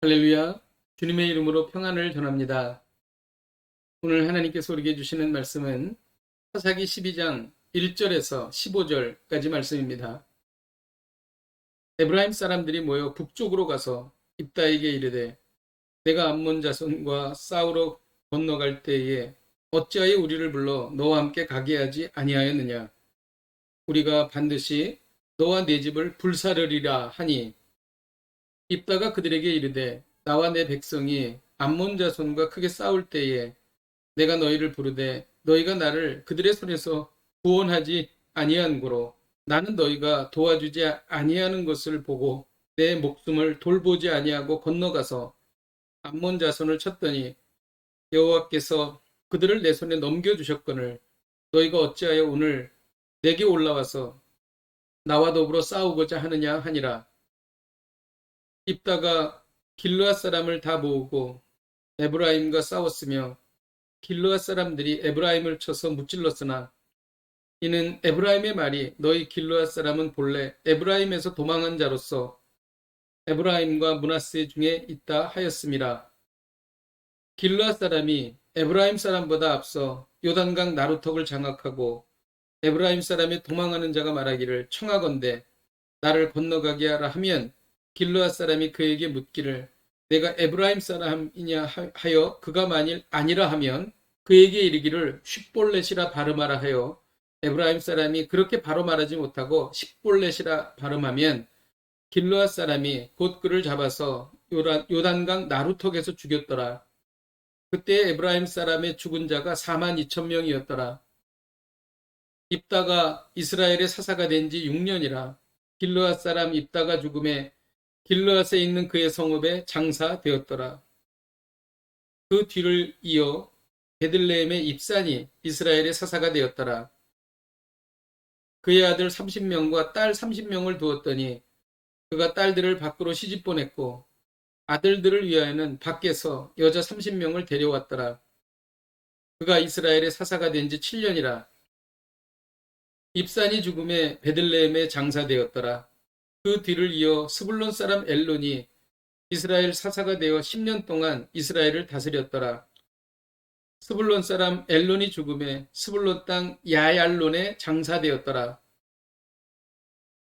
할렐루야. 주님의 이름으로 평안을 전합니다. 오늘 하나님께서 우리에게 주시는 말씀은 사사기 12장 1절에서 15절까지 말씀입니다. 에브라임 사람들이 모여 북쪽으로 가서 입다에게 이르되 내가 암몬 자손과 싸우러 건너갈 때에 어찌하여 우리를 불러 너와 함께 가게 하지 아니하였느냐. 우리가 반드시 너와 네 집을 불사르리라 하니 입다가 그들에게 이르되 나와 내 백성이 암몬 자손과 크게 싸울 때에 내가 너희를 부르되 너희가 나를 그들의 손에서 구원하지 아니한 고로 나는 너희가 도와주지 아니하는 것을 보고 내 목숨을 돌보지 아니하고 건너가서 암몬 자손을 쳤더니 여호와께서 그들을 내 손에 넘겨주셨거늘 너희가 어찌하여 오늘 내게 올라와서 나와 더불어 싸우고자 하느냐 하니라. 입다가 길르앗 사람을 다 모으고 에브라임과 싸웠으며 길르앗 사람들이 에브라임을 쳐서 무찔렀으나 이는 에브라임의 말이 너희 길르앗 사람은 본래 에브라임에서 도망한 자로서 에브라임과 므낫세 중에 있다 하였음이라. 길르앗 사람이 에브라임 사람보다 앞서 요단강 나루턱을 장악하고 에브라임 사람의 도망하는 자가 말하기를 청하건대 나를 건너가게 하라 하면 길르앗 사람이 그에게 묻기를 내가 에브라임 사람이냐 하여 그가 만일 아니라 하면 그에게 이르기를 쉿볼렛이라 발음하라 하여 에브라임 사람이 그렇게 바로 말하지 못하고 십볼렛이라 발음하면 길르앗 사람이 곧 그를 잡아서 요단강 나루턱에서 죽였더라. 그때 에브라임 사람의 죽은 자가 42,000명이었더라. 입다가 이스라엘의 사사가 된 지 6년이라. 길르앗 사람 입다가 죽음에 길르앗에 있는 그의 성읍에 장사되었더라. 그 뒤를 이어 베들레헴의 입산이 이스라엘의 사사가 되었더라. 그의 아들 30명과 딸 30명을 두었더니 그가 딸들을 밖으로 시집 보냈고 아들들을 위하여는 밖에서 여자 30명을 데려왔더라. 그가 이스라엘의 사사가 된 지 7년이라. 입산이 죽음에 베들레헴에 장사되었더라. 그 뒤를 이어 스불론 사람 엘론이 이스라엘 사사가 되어 10년 동안 이스라엘을 다스렸더라. 스불론 사람 엘론이 죽음에 스불론 땅 야얄론에 장사되었더라.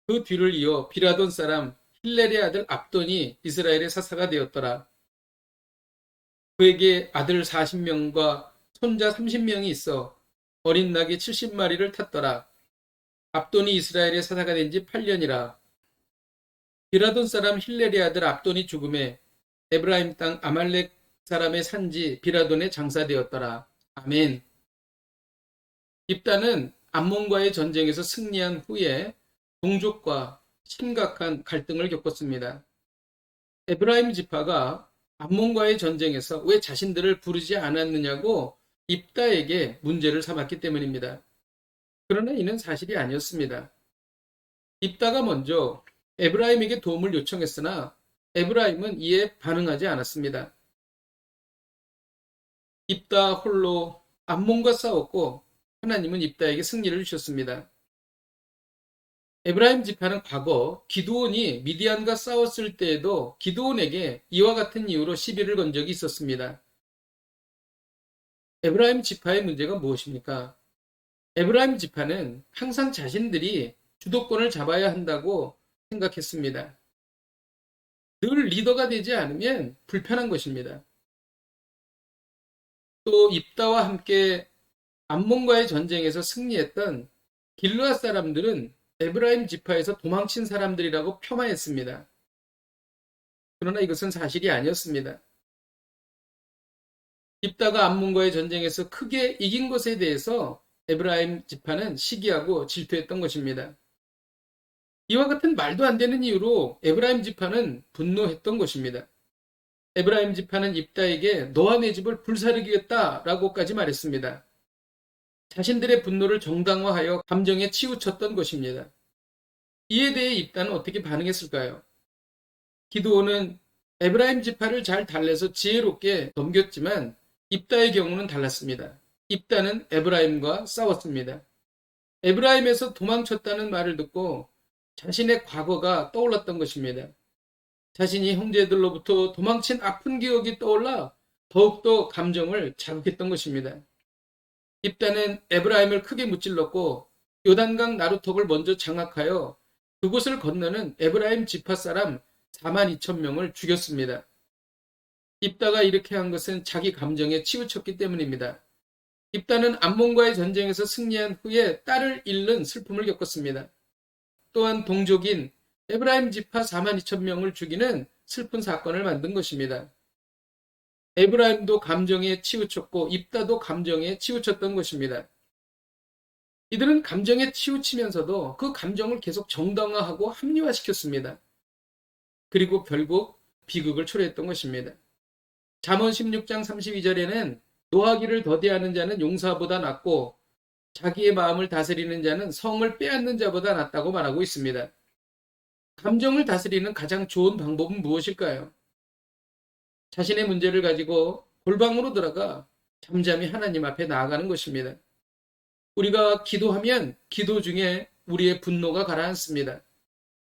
그 뒤를 이어 비라돈 사람 힐렐의 아들 압돈이 이스라엘의 사사가 되었더라. 그에게 아들 40명과 손자 30명이 있어 어린 낙이 70마리를 탔더라. 압돈이 이스라엘의 사사가 된 지 8년이라. 비라돈 사람 힐렐의 아들 압돈이 죽음에 에브라임 땅 아말렉 사람의 산지 비라돈에 장사되었더라. 아멘. 입다는 암몬과의 전쟁에서 승리한 후에 동족과 심각한 갈등을 겪었습니다. 에브라임 지파가 암몬과의 전쟁에서 왜 자신들을 부르지 않았느냐고 입다에게 문제를 삼았기 때문입니다. 그러나 이는 사실이 아니었습니다. 입다가 먼저 에브라임에게 도움을 요청했으나 에브라임은 이에 반응하지 않았습니다. 입다 홀로 암몬과 싸웠고 하나님은 입다에게 승리를 주셨습니다. 에브라임 지파는 과거 기드온이 미디안과 싸웠을 때에도 기드온에게 이와 같은 이유로 시비를 건 적이 있었습니다. 에브라임 지파의 문제가 무엇입니까? 에브라임 지파는 항상 자신들이 주도권을 잡아야 한다고 생각했습니다. 늘 리더가 되지 않으면 불편한 것입니다. 또 입다와 함께 암몬과의 전쟁에서 승리했던 길르앗 사람들은 에브라임 지파에서 도망친 사람들이라고 폄하했습니다. 그러나 이것은 사실이 아니었습니다. 입다가 암몬과의 전쟁에서 크게 이긴 것에 대해서 에브라임 지파는 시기하고 질투했던 것입니다. 이와 같은 말도 안 되는 이유로 에브라임 지파는 분노했던 것입니다. 에브라임 지파는 입다에게 너와 내 집을 불사르겠다라고까지 말했습니다. 자신들의 분노를 정당화하여 감정에 치우쳤던 것입니다. 이에 대해 입다는 어떻게 반응했을까요? 기드온은 에브라임 지파를 잘 달래서 지혜롭게 넘겼지만 입다의 경우는 달랐습니다. 입다는 에브라임과 싸웠습니다. 에브라임에서 도망쳤다는 말을 듣고 자신의 과거가 떠올랐던 것입니다. 자신이 형제들로부터 도망친 아픈 기억이 떠올라 더욱더 감정을 자극했던 것입니다. 입다는 에브라임을 크게 무찔렀고 요단강 나루턱을 먼저 장악하여 그곳을 건너는 에브라임 지파 사람 4만 2천 명을 죽였습니다. 입다가 이렇게 한 것은 자기 감정에 치우쳤기 때문입니다. 입다는 암몬과의 전쟁에서 승리한 후에 딸을 잃는 슬픔을 겪었습니다. 또한 동족인 에브라임 지파 4만 2천 명을 죽이는 슬픈 사건을 만든 것입니다. 에브라임도 감정에 치우쳤고 입다도 감정에 치우쳤던 것입니다. 이들은 감정에 치우치면서도 그 감정을 계속 정당화하고 합리화시켰습니다. 그리고 결국 비극을 초래했던 것입니다. 잠언 16장 32절에는 노하기를 더디하는 자는 용사보다 낫고 자기의 마음을 다스리는 자는 성을 빼앗는 자보다 낫다고 말하고 있습니다. 감정을 다스리는 가장 좋은 방법은 무엇일까요? 자신의 문제를 가지고 골방으로 들어가 잠잠히 하나님 앞에 나아가는 것입니다. 우리가 기도하면 기도 중에 우리의 분노가 가라앉습니다.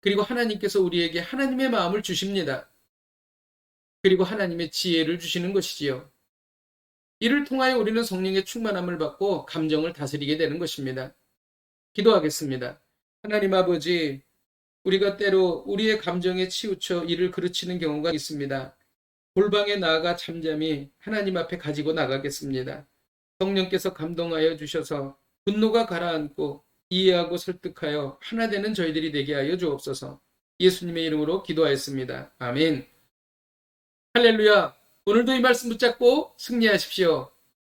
그리고 하나님께서 우리에게 하나님의 마음을 주십니다. 그리고 하나님의 지혜를 주시는 것이지요. 이를 통하여 우리는 성령의 충만함을 받고 감정을 다스리게 되는 것입니다. 기도하겠습니다. 하나님 아버지, 우리가 때로 우리의 감정에 치우쳐 이를 그르치는 경우가 있습니다. 골방에 나아가 잠잠히 하나님 앞에 가지고 나가겠습니다. 성령께서 감동하여 주셔서 분노가 가라앉고 이해하고 설득하여 하나 되는 저희들이 되게 하여 주옵소서. 예수님의 이름으로 기도하였습니다. 아멘. 할렐루야. 오늘도 이 말씀 붙잡고 승리하십시오.